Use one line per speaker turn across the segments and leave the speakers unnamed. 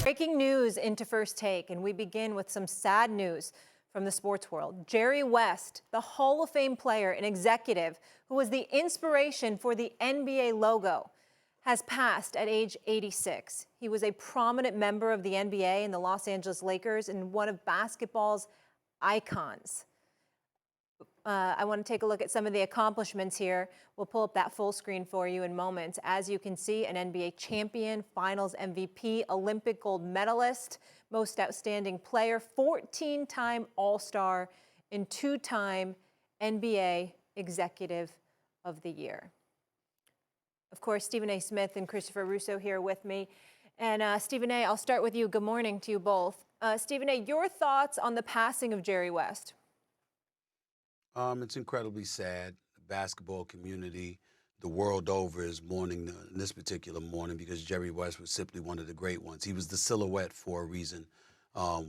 Breaking news into First Take, and we begin with some sad news from the sports world. Jerry West, the Hall of Fame player and executive who was the inspiration for the NBA logo, has passed at age 86. He was a prominent member of the NBA and the Los Angeles Lakers and one of basketball's icons. I want to take a look at some of the accomplishments here. We'll pull up that full screen for you in moments. As you can see, an NBA champion, finals MVP, Olympic gold medalist, most outstanding player, 14-time All-Star, and 2-time NBA Executive of the Year. Of course, Stephen A. Smith and Christopher Russo here with me. And Stephen A., I'll start with you. Good morning to you both. Stephen A., your thoughts on the passing of Jerry West?
It's incredibly sad. The basketball community, the world over, is mourning this particular morning because Jerry West was simply one of the great ones. He was the silhouette for a reason.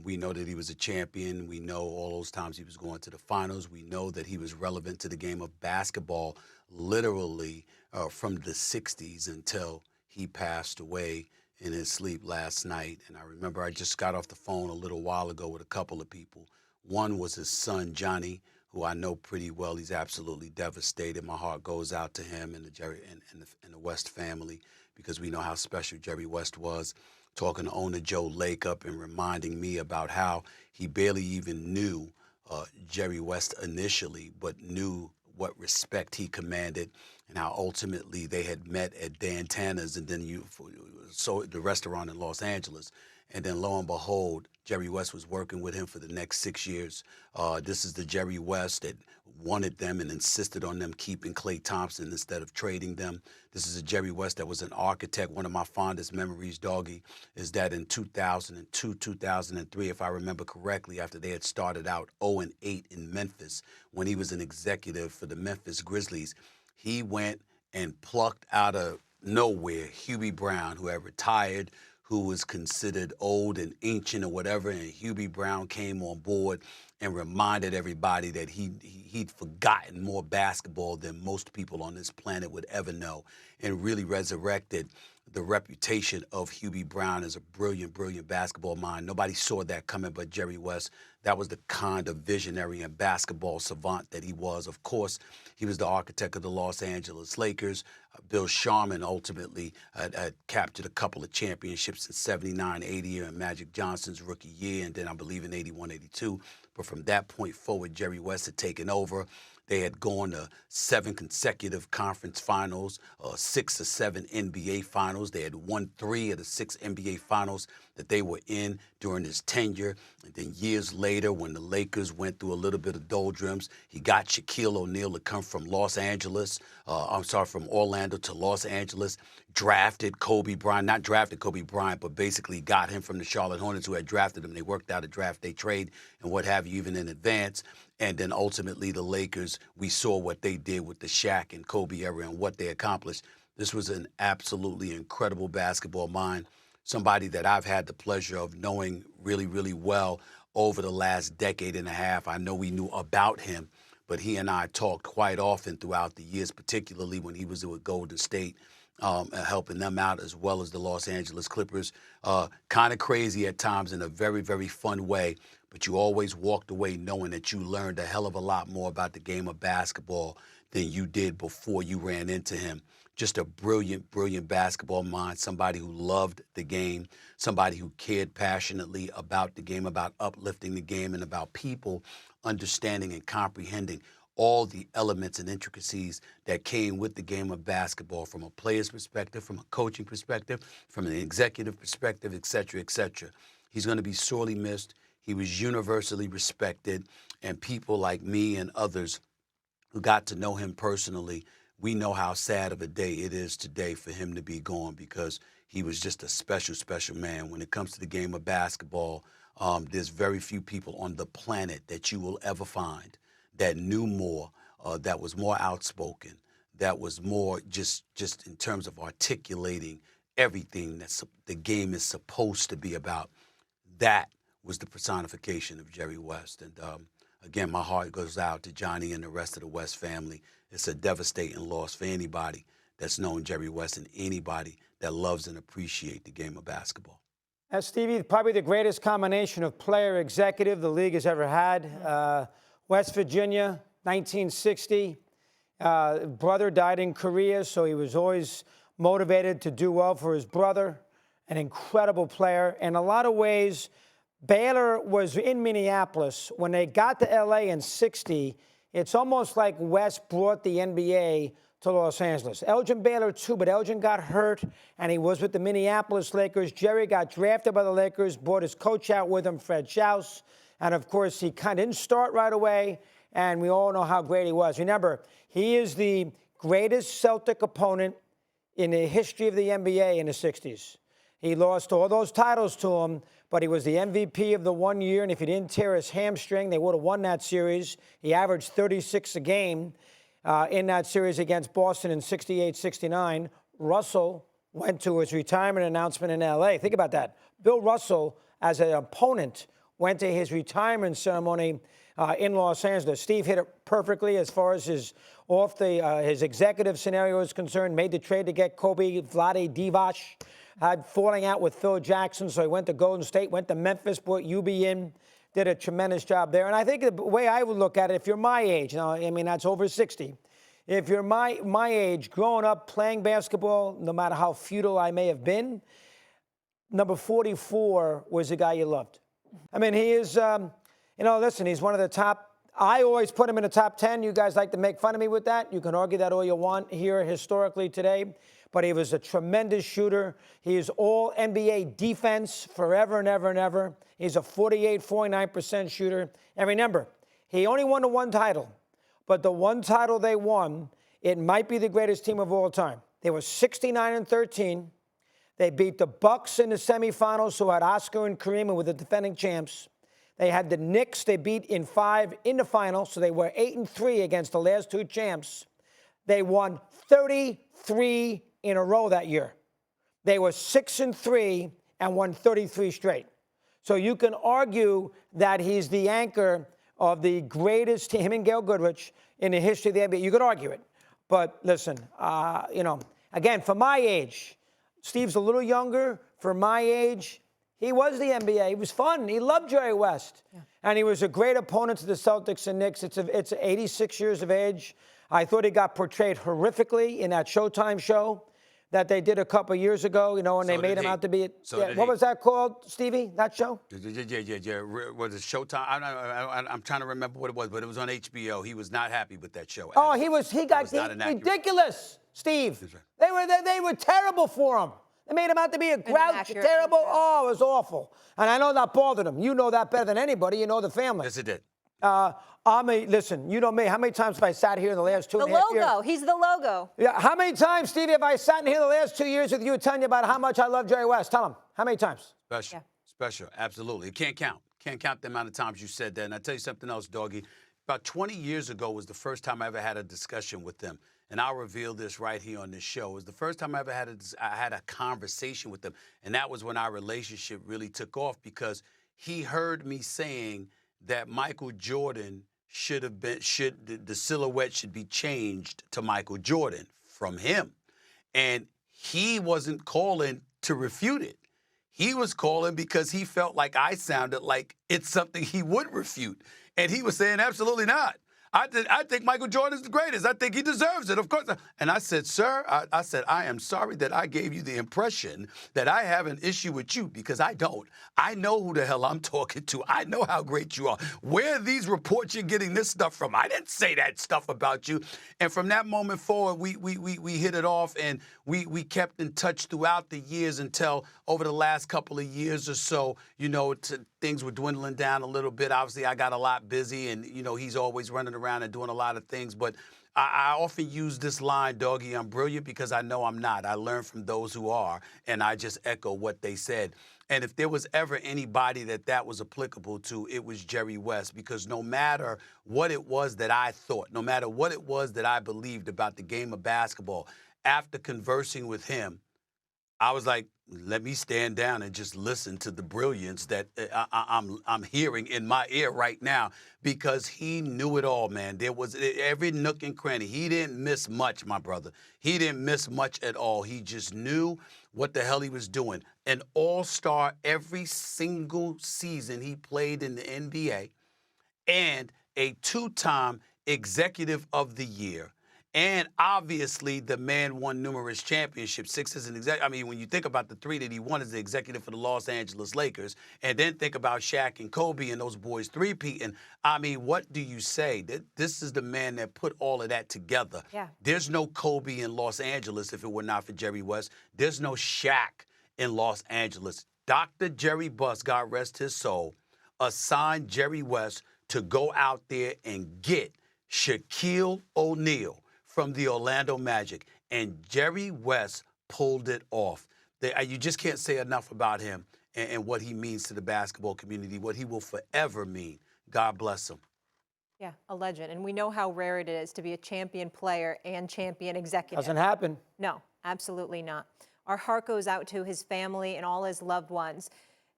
We know that he was a champion. We know all those times he was going to the finals. We know that he was relevant to the game of basketball literally from the 60s until he passed away in his sleep last night. And I remember I just got off the phone a little while ago with a couple of people. One was his son, Johnny, who I know pretty well. He's absolutely devastated. My heart goes out to him and the West family because we know how special Jerry West was. Talking to owner Joe Lakeup and reminding me about how he barely even knew Jerry West initially, but knew what respect he commanded and how ultimately they had met at Dan Tanner's and then the restaurant in Los Angeles. And then lo and behold, Jerry West was working with him for the next 6 years. This is the Jerry West that wanted them and insisted on them keeping Klay Thompson instead of trading them. This is a Jerry West that was an architect. One of my fondest memories, Doggy, is that in 2002, 2003, if I remember correctly, after they had started out 0-8 in Memphis, when he was an executive for the Memphis Grizzlies, he went and plucked out of nowhere Hubie Brown, who had retired, who was considered old and ancient or whatever, and Hubie Brown came on board and reminded everybody that he'd forgotten more basketball than most people on this planet would ever know, and really resurrected the reputation of Hubie Brown as a brilliant, brilliant basketball mind. Nobody saw that coming but Jerry West. That was the kind of visionary and basketball savant that he was. Of course, he was the architect of the Los Angeles Lakers. Bill Sharman ultimately had captured a couple of championships in 79, 80, and Magic Johnson's rookie year, and then I believe in 81, 82. But from that point forward, Jerry West had taken over. They had gone to 7 consecutive conference finals, 6 or 7 NBA finals. They had won 3 of the 6 NBA finals that they were in during his tenure. And then years later, when the Lakers went through a little bit of doldrums, he got Shaquille O'Neal to come from from Orlando to Los Angeles, drafted Kobe Bryant, not drafted Kobe Bryant, but basically got him from the Charlotte Hornets who had drafted him. They worked out a draft day trade and what have you, even in advance. And then ultimately the Lakers, we saw what they did with the Shaq and Kobe era and what they accomplished. This was an absolutely incredible basketball mind, somebody that I've had the pleasure of knowing really, really well over the last decade and a half. I know we knew about him, but he and I talked quite often throughout the years, particularly when he was with Golden State, helping them out as well as the Los Angeles Clippers. Kind of crazy at times in a very, very fun way, but you always walked away knowing that you learned a hell of a lot more about the game of basketball than you did before you ran into him. Just a brilliant, brilliant basketball mind, somebody who loved the game, somebody who cared passionately about the game, about uplifting the game, and about people understanding and comprehending all the elements and intricacies that came with the game of basketball from a player's perspective, from a coaching perspective, from an executive perspective, et cetera, et cetera. He's going to be sorely missed. He was universally respected, and people like me and others who got to know him personally, we know how sad of a day it is today for him to be gone because he was just a special, special man. When it comes to the game of basketball, there's very few people on the planet that you will ever find that knew more, that was more outspoken, that was more just in terms of articulating everything that the game is supposed to be about. That was the personification of Jerry West. And again, my heart goes out to Johnny and the rest of the West family. It's a devastating loss for anybody that's known Jerry West and anybody that loves and appreciates the game of basketball.
Stevie, probably the greatest combination of player-executive the league has ever had. West Virginia, 1960. Brother died in Korea, so he was always motivated to do well for his brother. An incredible player. In a lot of ways, Baylor was in Minneapolis. When they got to L.A. in 60, it's almost like West brought the NBA to Los Angeles. Elgin Baylor, too, but Elgin got hurt, and he was with the Minneapolis Lakers. Jerry got drafted by the Lakers, brought his coach out with him, Fred Schaus, and, of course, he kind of didn't start right away, and we all know how great he was. Remember, he is the greatest Celtic opponent in the history of the NBA in the 60s. He lost all those titles to him, but he was the MVP of the 1 year, and if he didn't tear his hamstring, they would have won that series. He averaged 36 a game. In that series against Boston in 68-69, Russell went to his retirement announcement in L.A. Think about that. Bill Russell, as an opponent, went to his retirement ceremony in Los Angeles. Steve hit it perfectly as far as his executive scenario is concerned. Made the trade to get Kobe Vlade Divac. Had falling out with Phil Jackson, so he went to Golden State, went to Memphis, brought UB in. Did a tremendous job there. And I think the way I would look at it, if you're my age, now, I mean, that's over 60. If you're my age, growing up playing basketball, no matter how futile I may have been, number 44 was the guy you loved. I mean, he is, listen, he's one of the top. I always put him in the top 10. You guys like to make fun of me with that. You can argue that all you want here historically today. But he was a tremendous shooter. He is all NBA defense forever and ever and ever. He's a 48, 49% shooter. And remember, he only won the one title. But the one title they won, it might be the greatest team of all time. They were 69-13. They beat the Bucks in the semifinals, who had Oscar and Kareem, and were the defending champs. They had the Knicks they beat in 5 in the final, so they were 8-3 against the last 2 champs. They won 33 in a row that year. They were 6-3 and won 33 straight. So you can argue that he's the anchor of the greatest team, him and Gail Goodrich, in the history of the NBA. You could argue it. But listen, again, for my age, Steve's a little younger. For my age, he was the NBA. He was fun. He loved Jerry West. Yeah. And he was a great opponent to the Celtics and Knicks. It's 86 years of age. I thought he got portrayed horrifically in that Showtime show that they did a couple years ago, and they made him out to be. What was that called, Stevie? That show?
Yeah. Was it Showtime? I'm trying to remember what it was, but it was on HBO. He was not happy with that show.
Oh, he got ridiculous, Steve. Right. They were terrible for him. They made him out to be a grouch, terrible. Oh, it was awful. And I know that bothered him. You know that better than anybody. You know the family.
Yes, it did.
Listen, you know me. How many times have I sat here in the last 2.5 years?
The logo. He's the logo.
Yeah. How many times, Stevie, have I sat in here the last 2 years with you telling you about how much I love Jerry West? Tell him. How many times?
Special. Absolutely. You can't count. Can't count the amount of times you said that. And I'll tell you something else, Doggy. About 20 years ago was the first time I ever had a discussion with them. And I'll reveal this right here on this show. It was the first time I ever had a conversation with them. And that was when our relationship really took off, because he heard me saying that Michael Jordan the silhouette should be changed to Michael Jordan from him. And he wasn't calling to refute it. He was calling because he felt like I sounded like it's something he would refute. And he was saying, absolutely not. I think Michael Jordan is the greatest. I think he deserves it, of course. And I said, sir, I said, I am sorry that I gave you the impression that I have an issue with you, because I don't. I know who the hell I'm talking to. I know how great you are. Where are these reports you're getting this stuff from? I didn't say that stuff about you. And from that moment forward, we hit it off, and we kept in touch throughout the years until over the last couple of years or so, things were dwindling down a little bit. Obviously, I got a lot busy, and, he's always running around and doing a lot of things. But I often use this line, Doggy, I'm brilliant, because I know I'm not. I learn from those who are, and I just echo what they said. And if there was ever anybody that was applicable to, it was Jerry West, because no matter what it was that I thought, no matter what it was that I believed about the game of basketball, after conversing with him, I was like, let me stand down and just listen to the brilliance that I'm hearing in my ear right now, because he knew it all, man. There was every nook and cranny. He didn't miss much, my brother. He didn't miss much at all. He just knew what the hell he was doing. An all-star every single season he played in the NBA, and a two-time Executive of the Year. And obviously, the man won numerous championships, 6 as an executive. I mean, when you think about the 3 that he won as the executive for the Los Angeles Lakers, and then think about Shaq and Kobe and those boys three-peating, I mean, what do you say? This is the man that put all of that together.
Yeah.
There's no Kobe in Los Angeles if it were not for Jerry West. There's no Shaq in Los Angeles. Dr. Jerry Buss, God rest his soul, assigned Jerry West to go out there and get Shaquille O'Neal from the Orlando Magic, and Jerry West pulled it off. You just can't say enough about him and what he means to the basketball community, what he will forever mean. God bless him.
Yeah, a legend. And we know how rare it is to be a champion player and champion executive.
Doesn't happen.
No, absolutely not. Our heart goes out to his family and all his loved ones.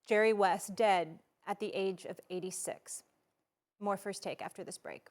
Jerry West, dead at the age of 86. More First Take after this break.